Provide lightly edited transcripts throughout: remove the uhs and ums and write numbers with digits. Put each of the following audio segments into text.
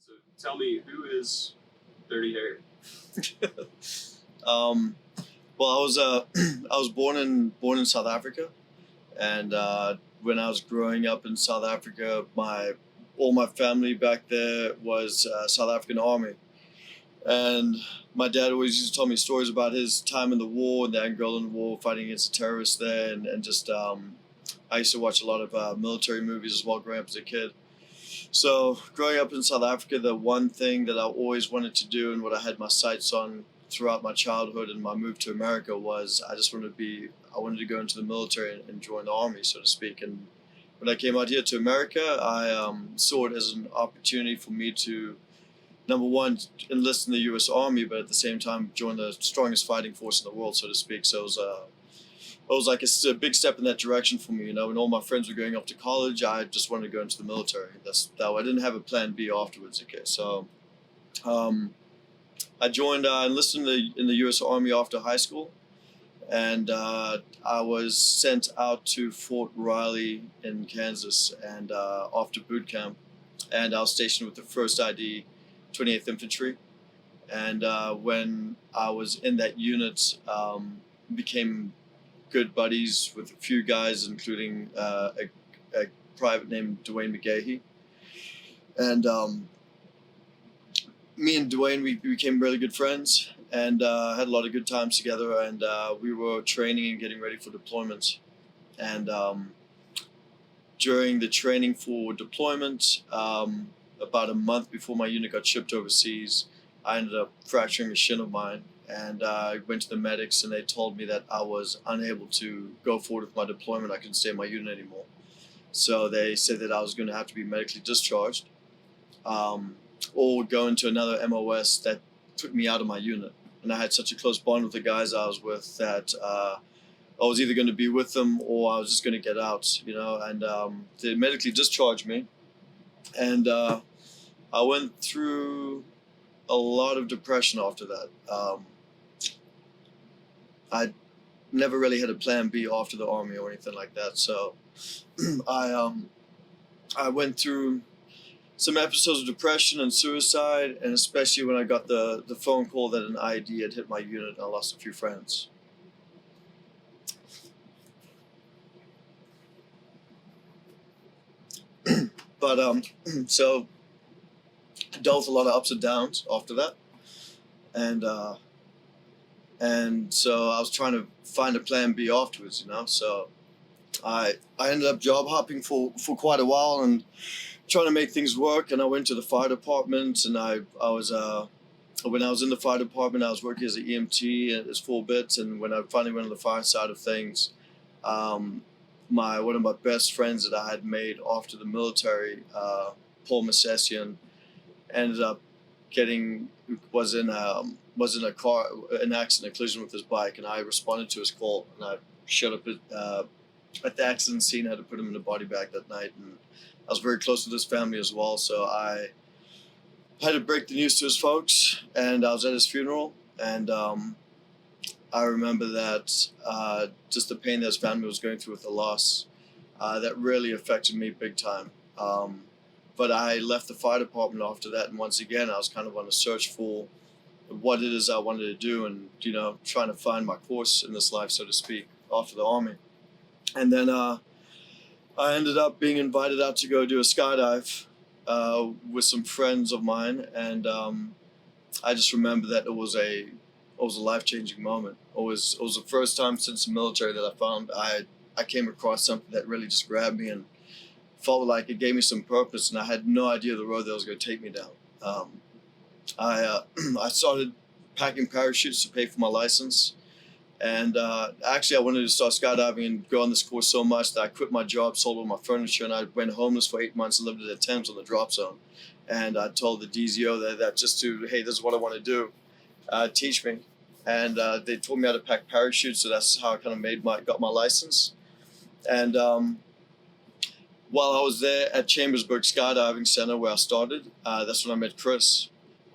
So tell me, who is Dirty Harry? Well, I was born in South Africa, and when I was growing up in South Africa, all my family back there was South African Army, and my dad always used to tell me stories about his time in the war and the Angolan War, fighting against the terrorists there, and just I used to watch a lot of military movies as well growing up as a kid. So growing up in South Africa, the one thing that I always wanted to do and what I had my sights on throughout my childhood and my move to America was I wanted to go into the military and join the army, so to speak. And when I came out here to America, I saw it as an opportunity for me to, number one, enlist in the U.S. Army, but at the same time join the strongest fighting force in the world, so to speak. So it was like a big step in that direction for me. You know, when all my friends were going off to college, I just wanted to go into the military. I didn't have a plan B afterwards. Okay, so I enlisted in the U.S. Army after high school, and I was sent out to Fort Riley in Kansas, and after boot camp, and I was stationed with the 1st ID, 28th Infantry, and when I was in that unit, became good buddies with a few guys, including a private named Dwayne McGahee. And me and Dwayne, we became really good friends and had a lot of good times together. And we were training and getting ready for deployment. And during the training for deployment, about a month before my unit got shipped overseas, I ended up fracturing a shin of mine. And I went to the medics, and they told me that I was unable to go forward with my deployment. I couldn't stay in my unit anymore. So they said that I was going to have to be medically discharged, or go into another MOS that took me out of my unit. And I had such a close bond with the guys I was with that I was either going to be with them or I was just going to get out, you know. And they medically discharged me. And I went through a lot of depression after that. I never really had a plan B after the army or anything like that. So I went through some episodes of depression and suicide, and especially when I got the phone call that an IED had hit my unit and I lost a few friends. But so dealt with a lot of ups and downs after that, and so I was trying to find a plan B afterwards, you know. So I ended up job hopping for quite a while and trying to make things work. And I went to the fire department, and I was when I was in the fire department, I was working as an EMT as 4 bits. And when I finally went on the fire side of things, one of my best friends that I had made after the military, Paul Massessian, ended up was in an accident, a collision with his bike, and I responded to his call, and I showed up at the accident scene. Had to put him in a body bag that night, and I was very close with his family as well, so I had to break the news to his folks, and I was at his funeral, and I remember that just the pain that his family was going through with the loss, that really affected me big time. But I left the fire department after that, and once again, I was kind of on a search for what it is I wanted to do, and, you know, trying to find my course in this life, so to speak, after the army. And then I ended up being invited out to go do a skydive with some friends of mine, and I just remember that it was a life-changing moment. It was the first time since the military that I found I came across something that really just grabbed me and felt like it gave me some purpose, and I had no idea the road that was going to take me down. I started packing parachutes to pay for my license, and actually I wanted to start skydiving and go on this course so much that I quit my job, sold all my furniture, and I went homeless for 8 months and lived at Thames on the drop zone. And I told the DZO that hey, this is what I want to do, teach me. And they taught me how to pack parachutes, so that's how I kind of got my license. And while I was there at Chambersburg Skydiving Center, where I started, that's when I met Chris.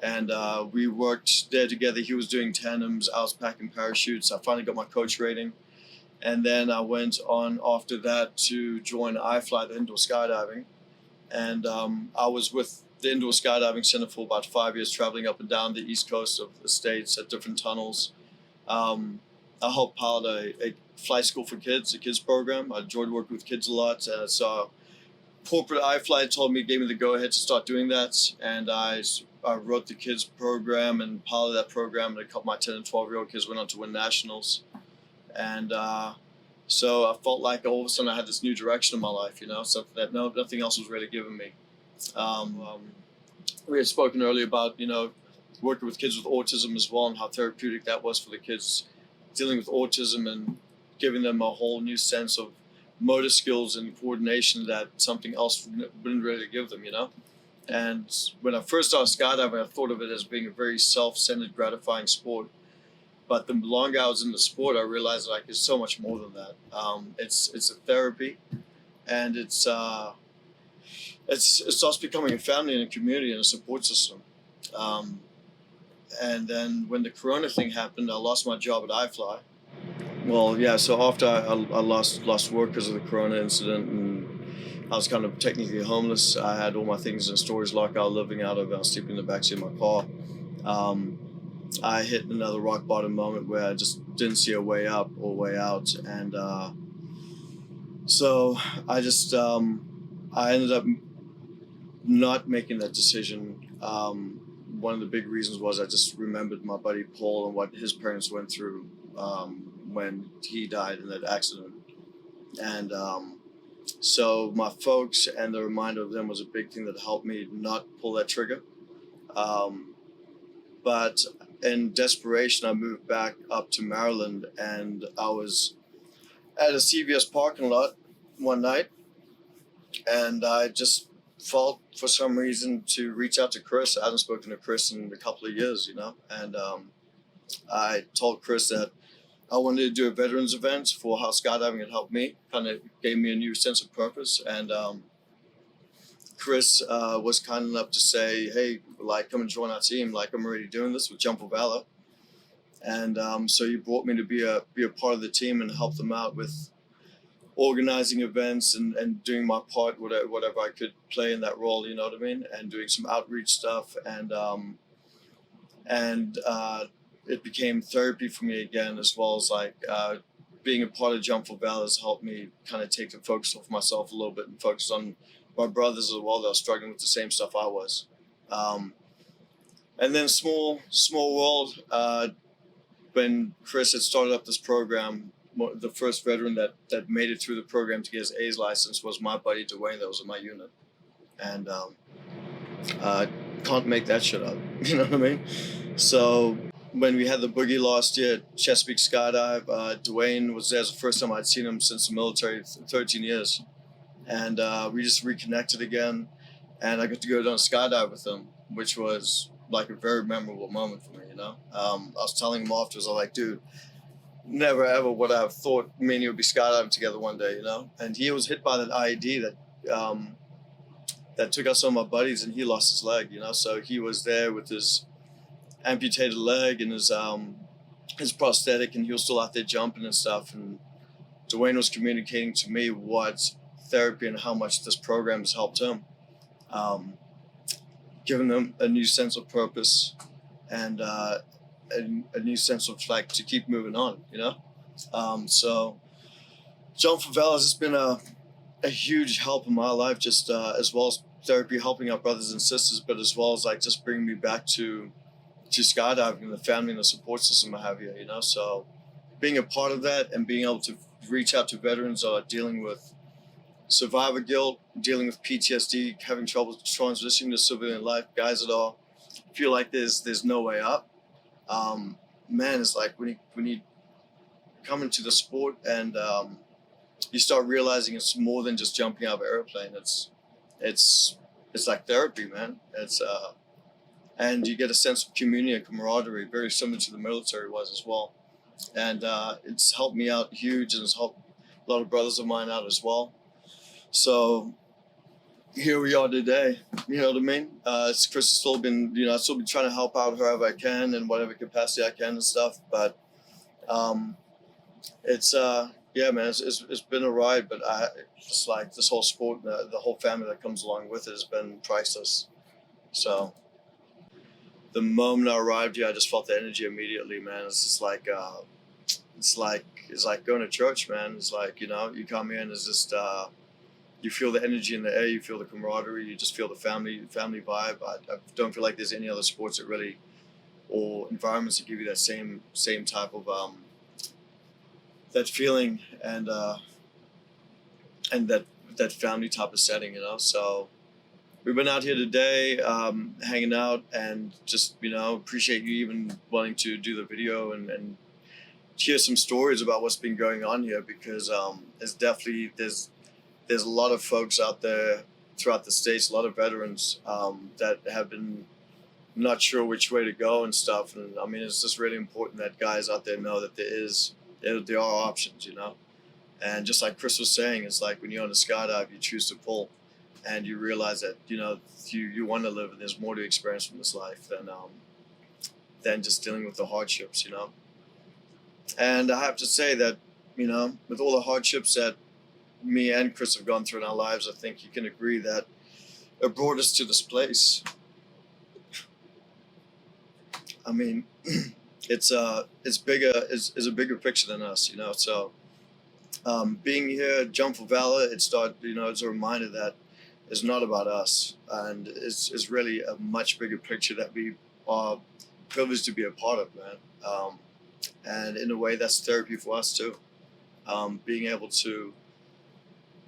And we worked there together. He was doing tandems, I was packing parachutes. I finally got my coach rating. And then I went on after that to join iFly, the indoor skydiving. And I was with the indoor skydiving center for about 5 years, traveling up and down the east coast of the States at different tunnels. I helped pilot a flight school for kids, a kids program. I enjoyed working with kids a lot. So corporate iFlight gave me the go-ahead to start doing that. And I wrote the kids program and piloted that program. And a couple of my 10 and 12-year-old kids went on to win nationals. And so I felt like all of a sudden I had this new direction in my life, something that nothing else was really giving me. We had spoken earlier about, working with kids with autism as well and how therapeutic that was for the kids dealing with autism and giving them a whole new sense of motor skills and coordination that something else wouldn't really give them, And when I first started skydiving, I thought of it as being a very self-centered, gratifying sport. But the longer I was in the sport, I realized it's so much more than that. It's a therapy, and it starts becoming a family and a community and a support system. And then when the Corona thing happened, I lost my job at iFly. Well, yeah. So after I lost work because of the Corona incident, and I was kind of technically homeless. I had all my things in storage locker. I was living out of. I was sleeping in the backseat of my car. I hit another rock bottom moment where I just didn't see a way up or way out, and so I just I ended up not making that decision. One of the big reasons was I just remembered my buddy Paul and what his parents went through when he died in that accident, and so my folks and the reminder of them was a big thing that helped me not pull that trigger. But in desperation, I moved back up to Maryland, and I was at a CVS parking lot one night, and I just felt for some reason to reach out to Chris. I hadn't spoken to Chris in a couple of years, and I told Chris that I wanted to do a veterans event for how skydiving had helped me, kind of gave me a new sense of purpose. And Chris was kind enough to say, hey, come and join our team. I'm already doing this with Jump For Valor. And so he brought me to be a part of the team and help them out with organizing events and doing my part, whatever I could play in that role, you know what I mean? And doing some outreach stuff. And it became therapy for me again, as well as being a part of Jump For Valor has helped me kind of take the focus off myself a little bit and focus on my brothers as well that are struggling with the same stuff I was. And then small world, when Chris had started up this program, the first veteran that made it through the program to get his A's license was my buddy Dwayne that was in my unit. And can't make that shit up, you know what I mean? So when we had the boogie last year at Chesapeake Skydive, Dwayne was there. It was the first time I'd seen him since the military, 13 years. And we just reconnected again, and I got to go down and skydive with him, which was a very memorable moment for me, I was telling him afterwards, I was like, dude, never ever would I have thought me and you would be skydiving together one day, And he was hit by that IED that took out some of my buddies, and he lost his leg, So he was there with his amputated leg and his prosthetic, and he was still out there jumping and stuff. And Dwayne was communicating to me what therapy and how much this program has helped him, giving them a new sense of purpose and a new sense of to keep moving on, So Jump For Valor has been a huge help in my life, just as well as therapy, helping out brothers and sisters, but as well as just bringing me back to skydiving and the family and the support system I have here, So being a part of that and being able to reach out to veterans dealing with survivor guilt, dealing with PTSD, having trouble transitioning to civilian life, guys that all feel like there's no way up. Man, it's when you come into the sport and you start realizing it's more than just jumping out of an airplane. It's like therapy, man. And you get a sense of community and camaraderie, very similar to the military was as well. And it's helped me out huge, and it's helped a lot of brothers of mine out as well. So here we are today, you know what I mean? Chris has still been, I've still been trying to help out wherever I can in whatever capacity I can and stuff. But it's, yeah, man, it's been a ride, but just this whole sport, the whole family that comes along with it has been priceless. So the moment I arrived here, I just felt the energy immediately, man. It's just like it's like going to church, man. It's like, you know, you come in, it's just you feel the energy in the air, you feel the camaraderie, you just feel the family vibe. I don't feel like there's any other sports that really, or environments that give you that same type of that feeling and that family type of setting, you know. So we've been out here today, hanging out, and just, you know, appreciate you even wanting to do the video and hear some stories about what's been going on here, because it's definitely there's a lot of folks out there throughout the states, a lot of veterans that have been not sure which way to go and stuff. And I mean, it's just really important that guys out there know that there are options, you know. And just like Chris was saying, it's like when you're on a skydive, you choose to pull, and you realize that, you know, you want to live, and there's more to experience from this life than just dealing with the hardships, you know. And I have to say that, you know, with all the hardships that me and Chris have gone through in our lives, I think you can agree that it brought us to this place. I mean, it's bigger, is a bigger picture than us, you know. So being here, Jump For Valor, it's a reminder that it's not about us, and it's really a much bigger picture that we are privileged to be a part of, man. And in a way, that's therapy for us too. Being able to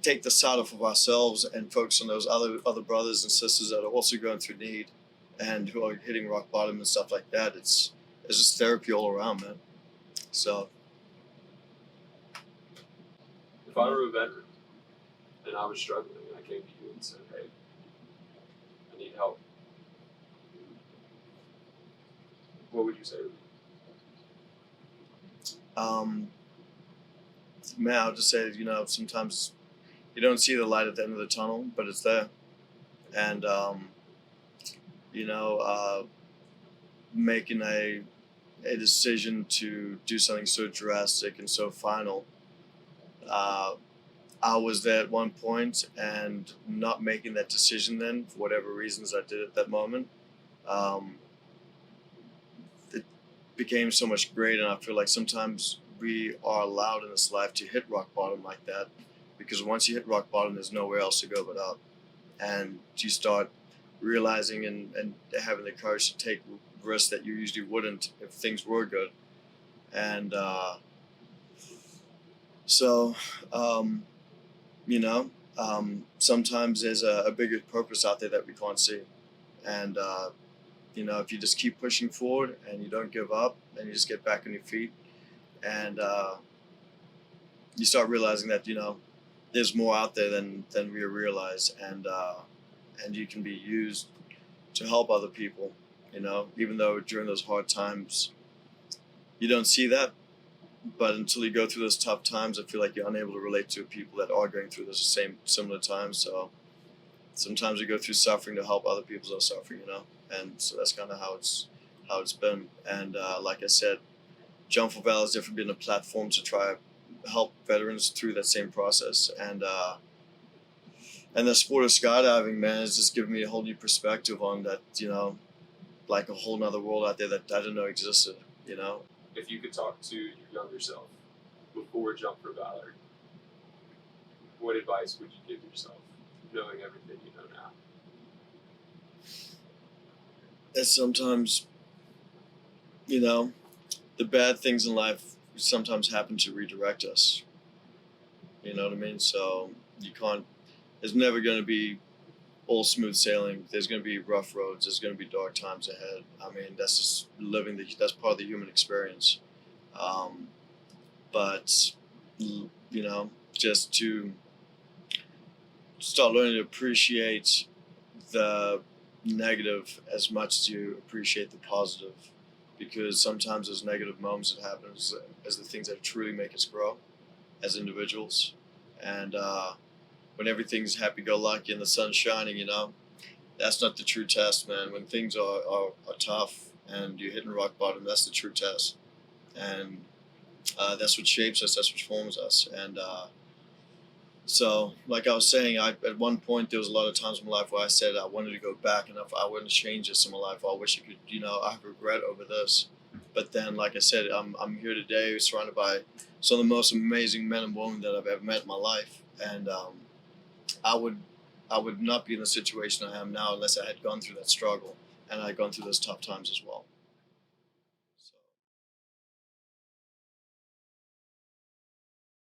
take the side off of ourselves and focus on those other brothers and sisters that are also going through need and who are hitting rock bottom and stuff like that. It's just therapy all around, man. So If I were a veteran and I was struggling and I came to you and said, hey, I need help, what would you say to me? Man, I'll just say, you know, sometimes you don't see the light at the end of the tunnel, but it's there. And, you know, making a decision to do something so drastic and so final. I was there at one point, and not making that decision then, for whatever reasons I did at that moment, it became so much greater. And I feel like sometimes we are allowed in this life to hit rock bottom like that, because once you hit rock bottom, there's nowhere else to go but up. And you start realizing and having the courage to take risks that you usually wouldn't if things were good. And so, you know, sometimes there's a bigger purpose out there that we can't see. And, you know, if you just keep pushing forward and you don't give up, and you just get back on your feet, and you start realizing that, you know, there's more out there than we realize, and you can be used to help other people, you know, even though during those hard times you don't see that. But until you go through those tough times, I feel like you're unable to relate to people that are going through those similar times. So sometimes we go through suffering to help other people that are suffering, you know. And so that's kind of how it's been. And like I said, Jump For Valor has definitely been a platform to try to help veterans through that same process. And the sport of skydiving, man, has just given me a whole new perspective on that, you know, like a whole nother world out there that I didn't know existed, you know. If you could talk to your younger self before Jump For Valor, what advice would you give yourself, knowing everything you know now? And sometimes, you know, the bad things in life sometimes happen to redirect us. You know what I mean? So you can't, there's never going to be all smooth sailing. There's going to be rough roads. There's going to be dark times ahead. I mean, that's just that's part of the human experience. But, you know, just to start learning to appreciate the negative as much as you appreciate the positive, because sometimes those negative moments that happen as the things that truly make us grow as individuals. And when everything's happy-go-lucky and the sun's shining, you know, that's not the true test, man. When things are tough and you're hitting rock bottom, that's the true test. And that's what shapes us, that's what forms us. And So, like I was saying, at one point there was a lot of times in my life where I said I wanted to go back, and if I wouldn't change this in my life, I wish I could. I have regret over this. But then, like I said, I'm here today, surrounded by some of the most amazing men and women that I've ever met in my life, and I would I would not be in the situation I am now unless I had gone through that struggle and I had gone through those tough times as well.